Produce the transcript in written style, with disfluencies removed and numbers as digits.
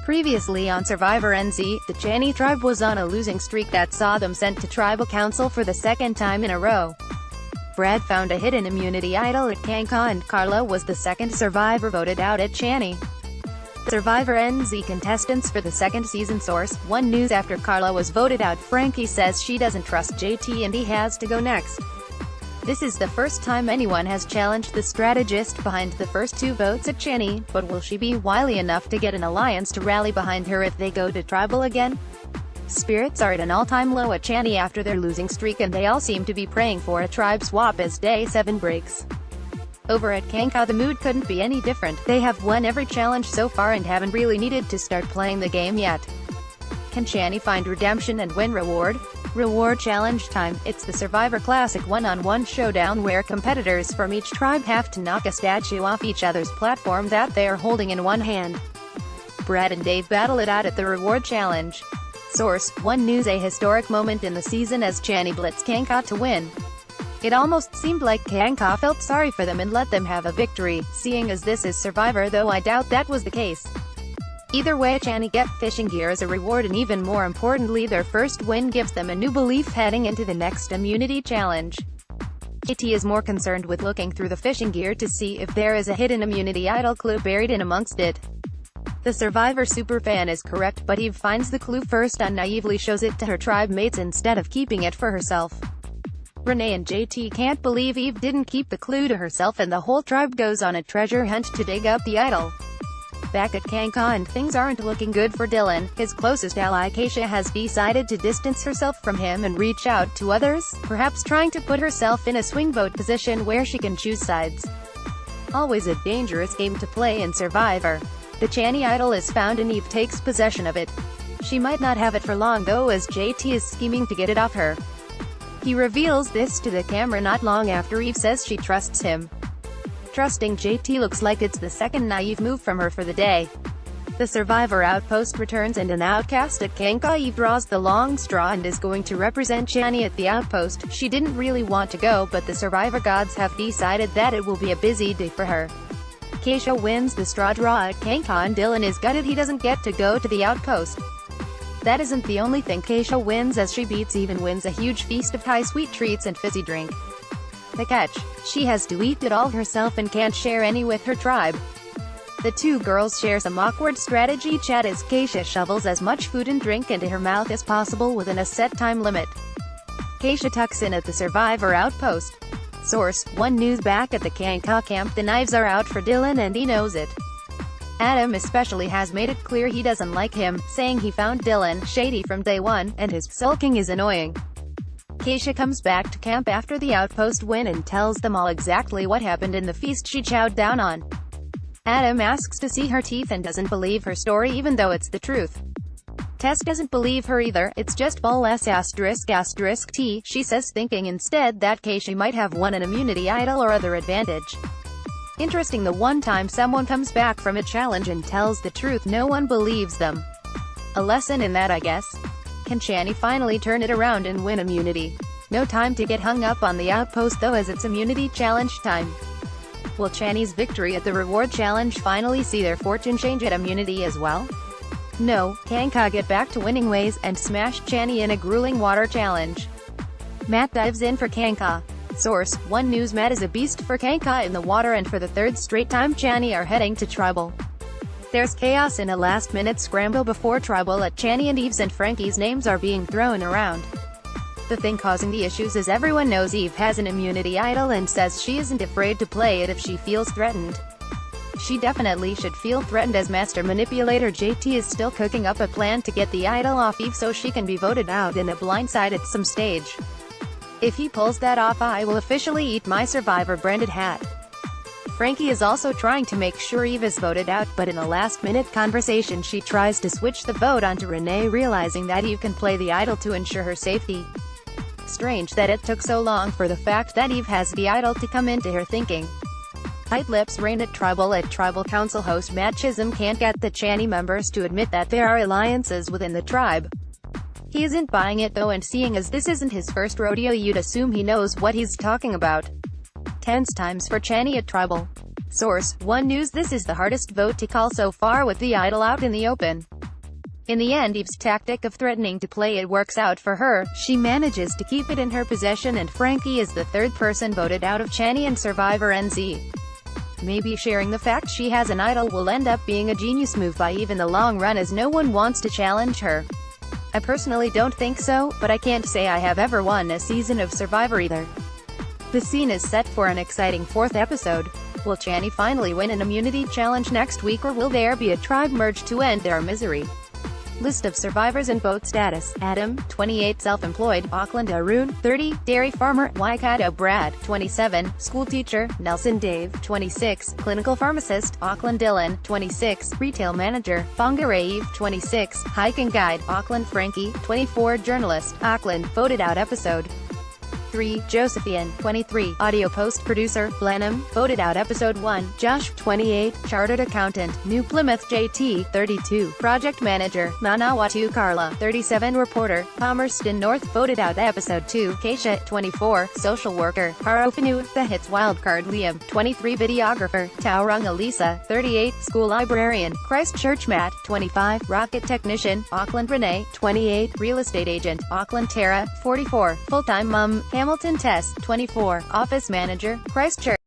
Previously on Survivor NZ, the Chani tribe was on a losing streak that saw them sent to tribal council for the second time in a row. Brad found a hidden immunity idol at Khangkhaw and Karla was the second survivor voted out at Chani. Survivor NZ contestants for the second season. Source: One News. After Karla was voted out, Franky says she doesn't trust JT and he has to go next. This is the first time anyone has challenged the strategist behind the first two votes at Chani, but will she be wily enough to get an alliance to rally behind her if they go to tribal again? Spirits are at an all-time low at Chani after their losing streak, and they all seem to be praying for a tribe swap as Day 7 breaks. Over at Khangkhaw, the mood couldn't be any different. They have won every challenge so far and haven't really needed to start playing the game yet. Can Chani find redemption and win reward? Reward challenge time. It's the Survivor Classic one-on-one showdown where competitors from each tribe have to knock a statue off each other's platform that they are holding in one hand. Brad and Dave battle it out at the reward challenge. Source: One News. A historic moment in the season as Chani blitzed Khangkhaw to win. It almost seemed like Khangkhaw felt sorry for them and let them have a victory. Seeing as this is Survivor, though, I doubt that was the case. Either way, Chani get fishing gear as a reward, and even more importantly, their first win gives them a new belief heading into the next immunity challenge. JT is more concerned with looking through the fishing gear to see if there is a hidden immunity idol clue buried in amongst it. The Survivor superfan is correct, but Eve finds the clue first and naively shows it to her tribe mates instead of keeping it for herself. Renee and JT can't believe Eve didn't keep the clue to herself, and the whole tribe goes on a treasure hunt to dig up the idol. Back at Khangkhaw, and things aren't looking good for Dylan. His closest ally Keisha has decided to distance herself from him and reach out to others, perhaps trying to put herself in a swing vote position where she can choose sides. Always a dangerous game to play in Survivor. The Chani idol is found and Eve takes possession of it. She might not have it for long though, as JT is scheming to get it off her. He reveals this to the camera not long after Eve says she trusts him. Trusting JT looks like it's the second naive move from her for the day. The Survivor outpost returns, and an outcast at Khangkhaw, Eve, draws the long straw and is going to represent Chani at the outpost. She didn't really want to go, but the Survivor gods have decided that it will be a busy day for her. Keisha wins the straw draw at Khangkhaw, and Dylan is gutted he doesn't get to go to the outpost. That isn't the only thing Keisha wins, as she beats Eve and wins a huge feast of Thai sweet treats and fizzy drink. The catch: she has to eat it all herself and can't share any with her tribe. The two girls share some awkward strategy chat as Keisha shovels as much food and drink into her mouth as possible within a set time limit. Keisha tucks in at the Survivor outpost. Source: One News. Back at the Khangkhaw camp, the knives are out for Dylan and he knows it. Adam especially has made it clear he doesn't like him, saying he found Dylan shady from day one, and his sulking is annoying. Keisha comes back to camp after the outpost win and tells them all exactly what happened in the feast she chowed down on. Adam asks to see her teeth and doesn't believe her story even though it's the truth. Tess doesn't believe her either. It's just ball s asterisk asterisk t, she says, thinking instead that Keisha might have won an immunity idol or other advantage. Interesting, the one time someone comes back from a challenge and tells the truth, no one believes them. A lesson in that, I guess. Can Chani finally turn it around and win immunity? No time to get hung up on the outpost though, as it's immunity challenge time. Will Chani's victory at the reward challenge finally see their fortune change at immunity as well? No, Khangkhaw get back to winning ways, and smash Chani in a grueling water challenge. Matt dives in for Khangkhaw. Source: One News. Matt is a beast for Khangkhaw in the water, and for the third straight time Chani are heading to tribal. There's chaos in a last-minute scramble before tribal at Chani, and Eve's and Franky's names are being thrown around. The thing causing the issues is everyone knows Eve has an immunity idol and says she isn't afraid to play it if she feels threatened. She definitely should feel threatened, as master manipulator JT is still cooking up a plan to get the idol off Eve so she can be voted out in a blindside at some stage. If he pulls that off, I will officially eat my Survivor branded hat. Franky is also trying to make sure Eve is voted out, but in a last-minute conversation she tries to switch the vote onto Renee, realizing that Eve can play the idol to ensure her safety. Strange that it took so long for the fact that Eve has the idol to come into her thinking. Tight lips reign at tribal council. Host Matt Chisholm can't get the Chani members to admit that there are alliances within the tribe. He isn't buying it though, and seeing as this isn't his first rodeo, you'd assume he knows what he's talking about. Tense times for Chani at tribal. Source: One News. This is the hardest vote to call so far, with the idol out in the open. In the end, Eve's tactic of threatening to play it works out for her. She manages to keep it in her possession, and Franky is the third person voted out of Chani and Survivor NZ. Maybe sharing the fact she has an idol will end up being a genius move by Eve in the long run, as no one wants to challenge her. I personally don't think so, but I can't say I have ever won a season of Survivor either. The scene is set for an exciting fourth episode. Will Chani finally win an immunity challenge next week, or will there be a tribe merge to end their misery? List of survivors and vote status: Adam, 28, self-employed; Auckland Arun, 30, dairy farmer; Waikato Brad, 27, school teacher; Nelson Dave, 26, clinical pharmacist; Auckland Dylan, 26, retail manager; Whangarei Eve, 26, hiking guide; Auckland Franky, 24, journalist; Auckland, voted out episode 3, Josephine, 23, audio post-producer; Blenheim, voted out episode 1, Josh, 28, chartered accountant; New Plymouth JT, 32, project manager; Manawatu Karla, 37, reporter; Palmerston North, voted out episode 2, Keisha, 24, social worker; Harofanu, The Hits wildcard; Liam, 23, videographer; Tauranga Lisa, 38, school librarian; Christchurch Matt, 25, rocket technician; Auckland Renee, 28, real estate agent; Auckland Tara, 44, full-time mum; Hamilton Tess, 24, office manager; Christchurch